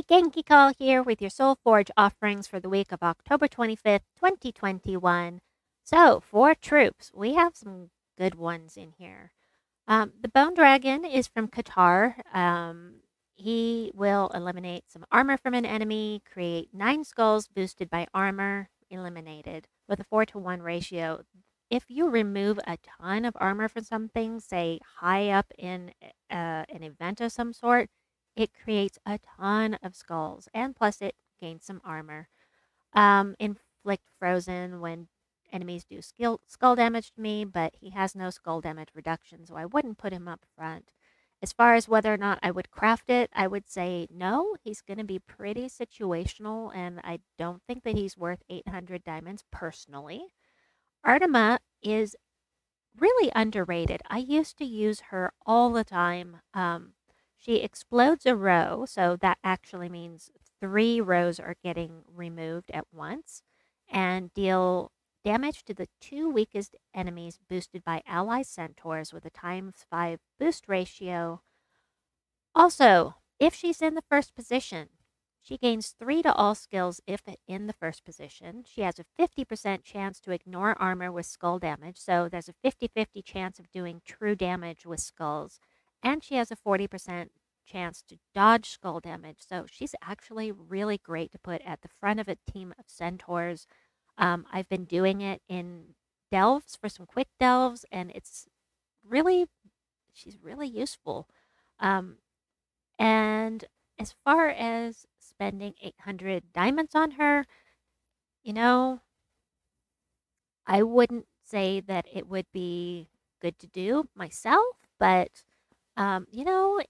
Genki Call here with your Soulforge offerings for the week of October 25th, 2021. So, for troops, we have some good ones in here. The Bone Dragon is from Qatar. He will eliminate some armor from an enemy, create 9 skulls boosted by armor, eliminated, with a 4-to-1 ratio. If you remove a ton of armor from something, say high up in an event of some sort, it creates a ton of skulls, and plus it gains some armor. Inflict frozen when enemies do skull damage to me, but he has no skull damage reduction, so I wouldn't put him up front. As far as whether or not I would craft it, I would say no. He's going to be pretty situational, and I don't think that he's worth 800 diamonds personally. Artema is really underrated. I used to use her all the time. She explodes a row, so that actually means 3 rows are getting removed at once, and deal damage to the 2 weakest enemies boosted by ally centaurs with a ×5 boost ratio. Also, if she's in the first position, she gains 3 to all skills if in the first position. She has a 50% chance to ignore armor with skull damage, so there's a 50-50 chance of doing true damage with skulls. And she has a 40% chance to dodge skull damage, so she's actually really great to put at the front of a team of centaurs. I've been doing it in delves for some quick delves, and she's really useful. Um, and as far as spending 800 diamonds on her, you know, I wouldn't say that it would be good to do myself, but,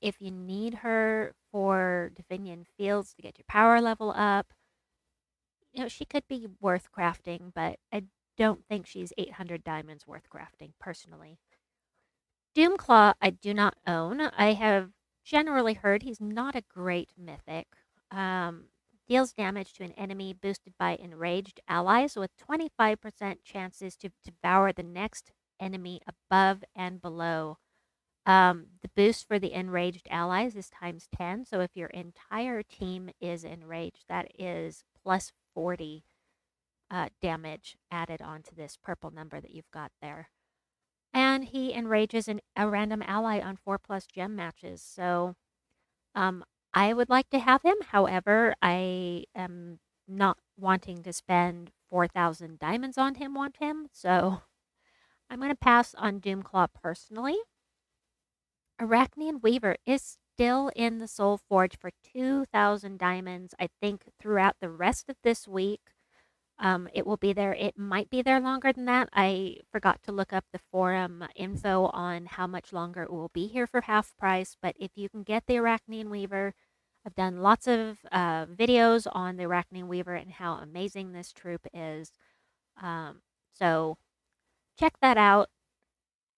if you need her for Divinian Fields to get your power level up, she could be worth crafting, but I don't think she's 800 diamonds worth crafting personally. Doomclaw, I do not own. I have generally heard he's not a great mythic. Um, Deals damage to an enemy boosted by enraged allies with 25% chances to devour the next enemy above and below. The boost for the enraged allies is ×10. So if your entire team is enraged, that is plus 40 damage added onto this purple number that you've got there. And he enrages a random ally on 4+ gem matches. So um, I would like to have him. However, I am not wanting to spend 4,000 diamonds on him, So I'm going to pass on Doomclaw personally. Arachnaean Weaver is still in the Soulforge for 2,000 diamonds, I think, throughout the rest of this week. It will be there. It might be there longer than that. I forgot to look up the forum info on how much longer it will be here for half price. But if you can get the Arachnaean Weaver, I've done lots of videos on the Arachnaean Weaver and how amazing this troop is. So check that out.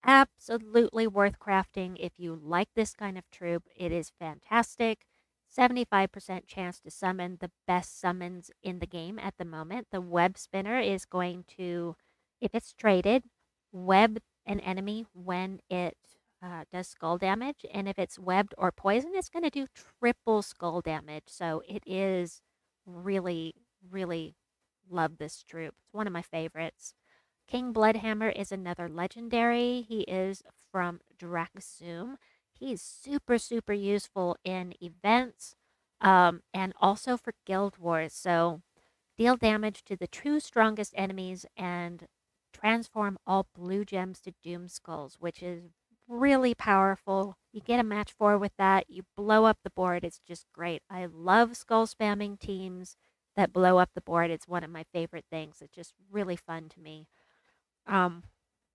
Absolutely worth crafting if you like this kind of troop. It is fantastic. 75% chance to summon the best summons in the game at the moment. The web spinner is going to, if it's traded, web an enemy when it does skull damage. And if it's webbed or poison, it's going to do triple skull damage. So it is really, really love this troop. It's one of my favorites. King Bloodhammer is another legendary. He is from Drakzoom. He's super, super useful in events and also for Guild Wars. So deal damage to the 2 strongest enemies and transform all blue gems to Doom Skulls, which is really powerful. You get a match 4 with that. You blow up the board. It's just great. I love skull spamming teams that blow up the board. It's one of my favorite things. It's just really fun to me. Um,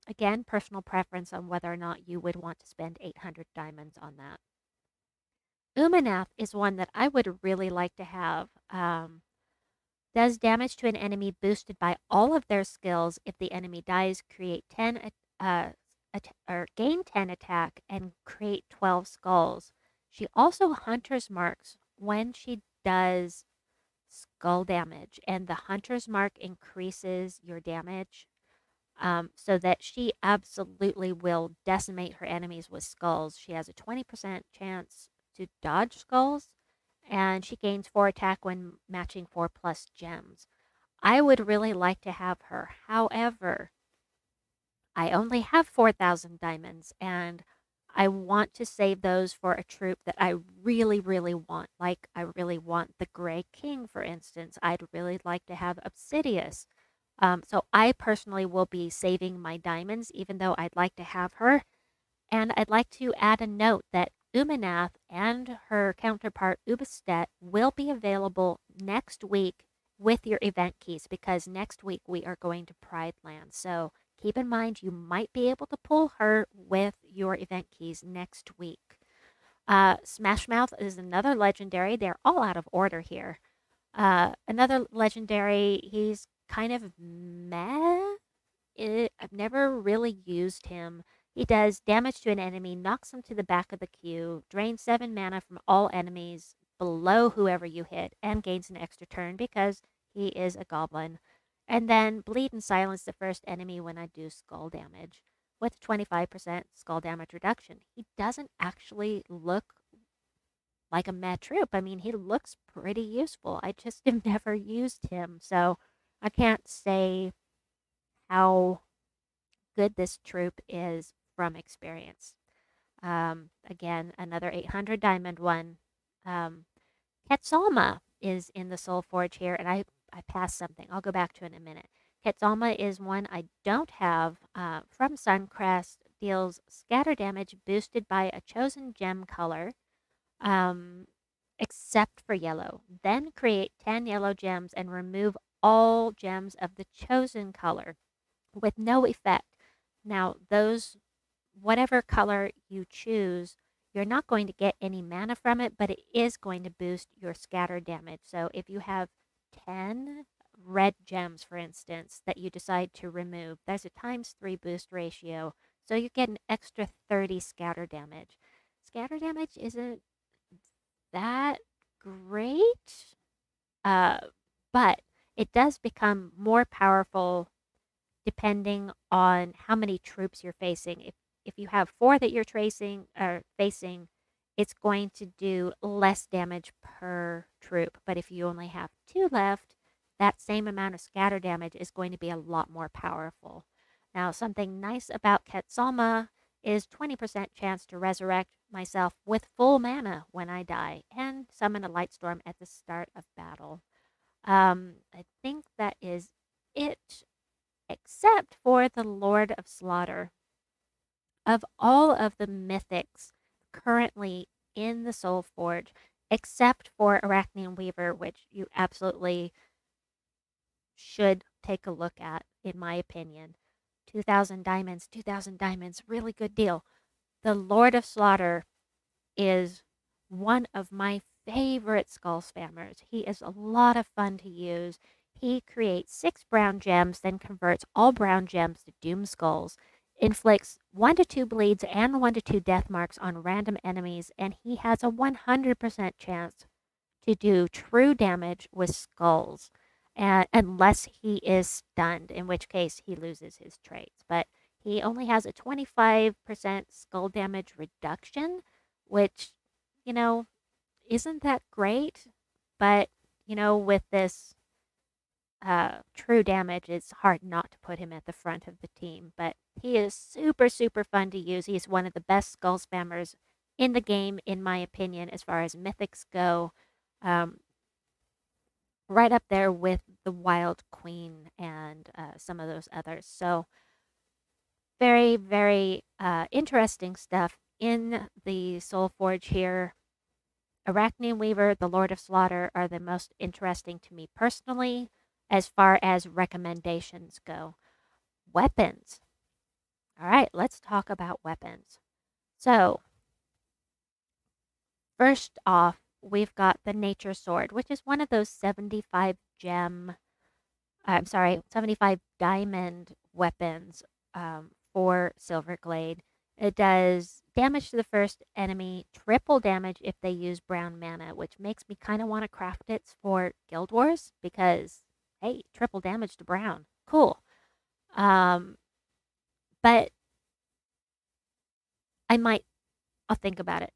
Again, personal preference on whether or not you would want to spend 800 diamonds on that. Umenath is one that I would really like to have. Does damage to an enemy boosted by all of their skills. If the enemy dies, create 10 or gain 10 attack and create 12 skulls. She also hunter's marks when she does skull damage, and the hunter's mark increases your damage so that she absolutely will decimate her enemies with skulls. She has a 20% chance to dodge skulls and she gains 4 attack when matching 4 plus gems. I would really like to have her. However, I only have 4,000 diamonds, and I want to save those for a troop that I really, really want. Like, I really want the Grey King, for instance. I'd really like to have Obsidius. So I personally will be saving my diamonds, even though I'd like to have her. And I'd like to add a note that Umenath and her counterpart Ubestet will be available next week with your event keys because next week we are going to Pride Land. So keep in mind you might be able to pull her with your event keys next week. Smashmouth is another legendary. They're all out of order here. Another legendary, he's kind of meh. I've never really used him. He does damage to an enemy, knocks them to the back of the queue, drains 7 mana from all enemies below whoever you hit, and gains an extra turn because he is a goblin. And then bleed and silence the first enemy when I do skull damage with 25% skull damage reduction. He doesn't actually look like a meh troop. I mean, he looks pretty useful. I just have never used him, so I can't say how good this troop is from experience. Again, another 800 diamond one. Um, Quetzalma is in the Soulforge here, and I passed something. I'll go back to it in a minute. Quetzalma is one I don't have from Suncrest, deals scatter damage boosted by a chosen gem color, um, except for yellow. Then create 10 yellow gems and remove all gems of the chosen color with no effect. Now, those, whatever color you choose, you're not going to get any mana from it, but it is going to boost your scatter damage. So if you have 10 red gems, for instance, that you decide to remove, there's a times 3 boost ratio. So you get an extra 30 scatter damage. Scatter damage isn't that great, uh, but it does become more powerful depending on how many troops you're facing. If you have 4 that you're tracing or facing, it's going to do less damage per troop. But if you only have 2 left, that same amount of scatter damage is going to be a lot more powerful. Now, something nice about Quetzalma is 20% chance to resurrect myself with full mana when I die and summon a light storm at the start of battle. I think that is it except for the Lord of Slaughter. Of all of the mythics currently in the Soulforge, except for Arachnaean Weaver, which you absolutely should take a look at, in my opinion. 2,000 diamonds, really good deal. The Lord of Slaughter is one of my favorite skull spammers. He is a lot of fun to use. He creates 6 brown gems, then converts all brown gems to doom skulls, inflicts 1 to 2 bleeds and 1 to 2 death marks on random enemies, and he has a 100% chance to do true damage with skulls, unless he is stunned, in which case he loses his traits. But he only has a 25% skull damage reduction, which, you know, isn't that great? But, with this true damage, it's hard not to put him at the front of the team. But he is super, super fun to use. He's one of the best skull spammers in the game, in my opinion, as far as mythics go. Um, right up there with the Wild Queen and some of those others. So, very, very interesting stuff in the Soulforge here. Arachnaean Weaver, the Lord of Slaughter are the most interesting to me personally as far as recommendations go. Weapons. All right, let's talk about weapons. So, first off, we've got the Nature Sword, which is one of those 75 gem, 75 diamond weapons for Silver Glade. It does damage to the first enemy, triple damage if they use brown mana, which makes me kind of want to craft it for Guild Wars because, hey, triple damage to brown. Cool. Um, but I'll think about it.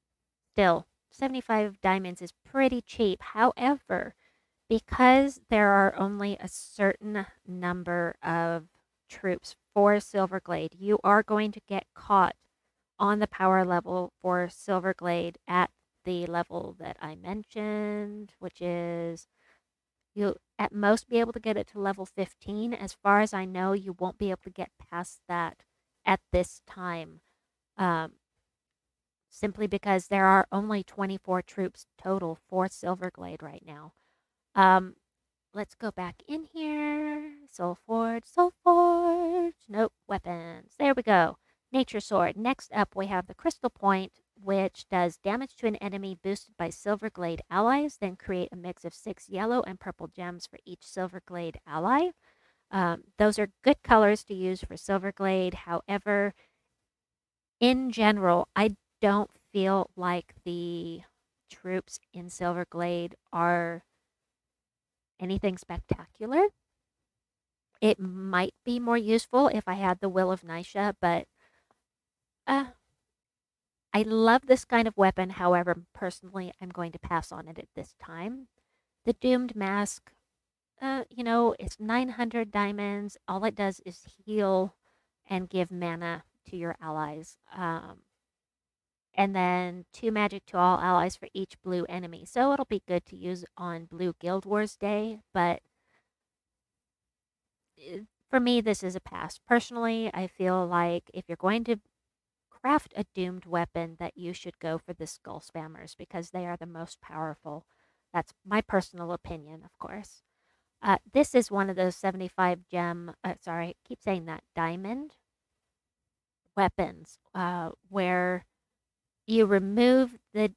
Still, 75 diamonds is pretty cheap. However, because there are only a certain number of troops for Silver Glade, you are going to get caught on the power level for Silver Glade at the level that I mentioned, which is you'll at most be able to get it to level 15. As far as I know, you won't be able to get past that at this time, um, simply because there are only 24 troops total for Silverglade right now. Um, let's go back in here. Soulforge, Soulforge. Nope, weapons. There we go. Nature Sword. Next up, we have the Crystal Point, which does damage to an enemy boosted by Silverglade allies. Then create a mix of 6 yellow and purple gems for each Silverglade ally. Those are good colors to use for Silverglade. However, in general, I don't feel like the troops in Silverglade are anything spectacular. It might be more useful if I had the Will of Nisha, but uh, I love this kind of weapon. However, personally, I'm going to pass on it at this time. The Doomed Mask, it's 900 diamonds. All it does is heal and give mana to your allies. And then 2 magic to all allies for each blue enemy. So it'll be good to use on Blue Guild Wars Day, but for me, this is a pass. Personally, I feel like if you're going to craft a doomed weapon, that you should go for the skull spammers because they are the most powerful. That's my personal opinion, of course. This is one of those 75 gem, sorry, I keep saying that, diamond weapons, where you remove the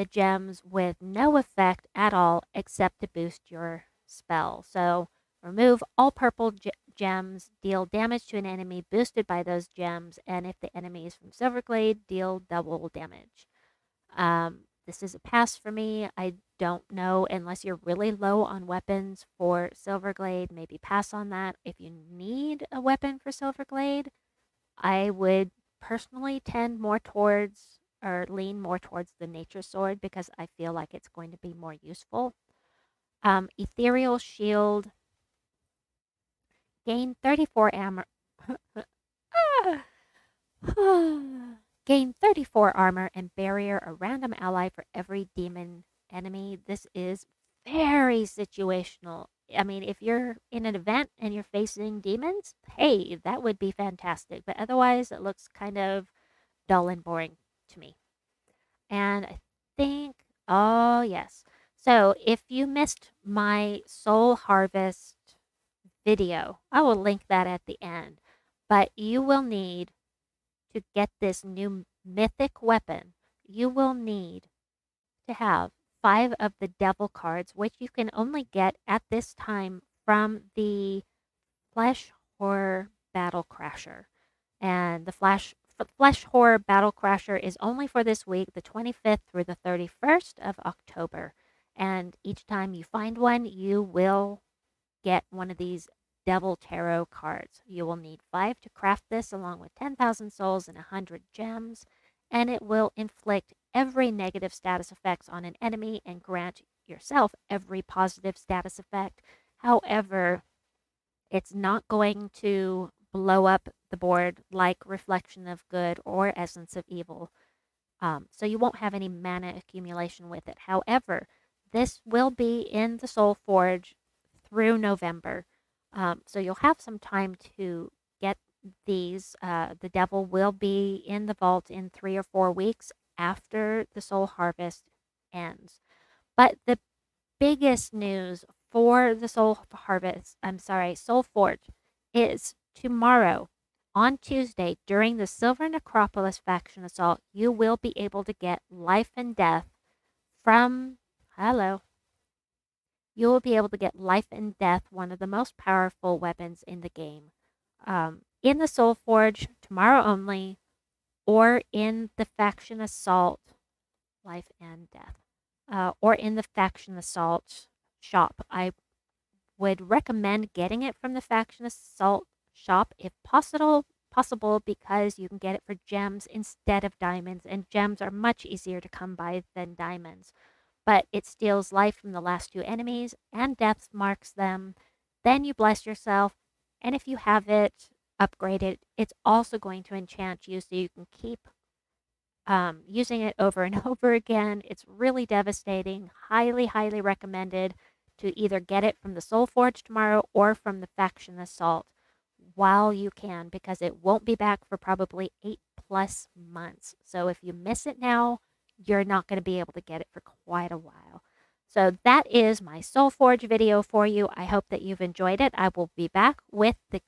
gems with no effect at all except to boost your spell. So remove all purple gems, deal damage to an enemy boosted by those gems, and if the enemy is from Silverglade, deal double damage. This is a pass for me. I don't know unless you're really low on weapons for Silverglade. Maybe pass on that. If you need a weapon for Silverglade, I would personally tend more towards or lean more towards the nature sword because I feel like it's going to be more useful. Ethereal shield, gain 34 armor. Gain 34 armor and barrier a random ally for every demon enemy. This is very situational. I mean, if you're in an event and you're facing demons, hey, that would be fantastic. But otherwise, it looks kind of dull and boring to me. And I think, oh, yes. So if you missed my Soul Harvest video, I will link that at the end. But you will need to get this new mythic weapon. You will need to have 5 of the devil cards, which you can only get at this time from the Flesh Horror Battle Crasher. And the Flesh Horror Battle Crasher is only for this week, the 25th through the 31st of October. And each time you find one, you will get one of these Devil Tarot cards. You will need 5 to craft this, along with 10,000 souls and 100 gems. And it will inflict every negative status effects on an enemy and grant yourself every positive status effect. However, it's not going to blow up the board like Reflection of Good or Essence of Evil. So you won't have any mana accumulation with it. However, this will be in the Soulforge through November. So you'll have some time to get these. The Devil will be in the vault in 3 or 4 weeks after the Soul Harvest ends. But the biggest news for the Soulforge, is tomorrow, on Tuesday, during the Silver Necropolis faction assault, you will be able to get life and death from, hello, you will be able to get life and death, one of the most powerful weapons in the game, in the Soulforge tomorrow only, or in the faction assault, life and death, or in the faction assault shop. I would recommend getting it from the faction assault shop if possible. possible because you can get it for gems instead of diamonds, and gems are much easier to come by than diamonds. But it steals life from the last two enemies and death marks them. Then you bless yourself, and if you have it upgraded, it's also going to enchant you so you can keep using it over and over again. It's really devastating. Highly, highly recommended to either get it from the Soulforge tomorrow or from the Faction Assault while you can, because it won't be back for probably 8+ months. So if you miss it now, you're not going to be able to get it for quite a while. So that is my Soulforge video for you. I hope that you've enjoyed it. I will be back with the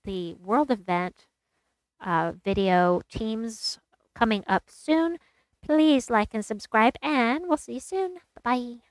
the world event video teams coming up soon. Please like and subscribe, and we'll see you soon. Bye-bye.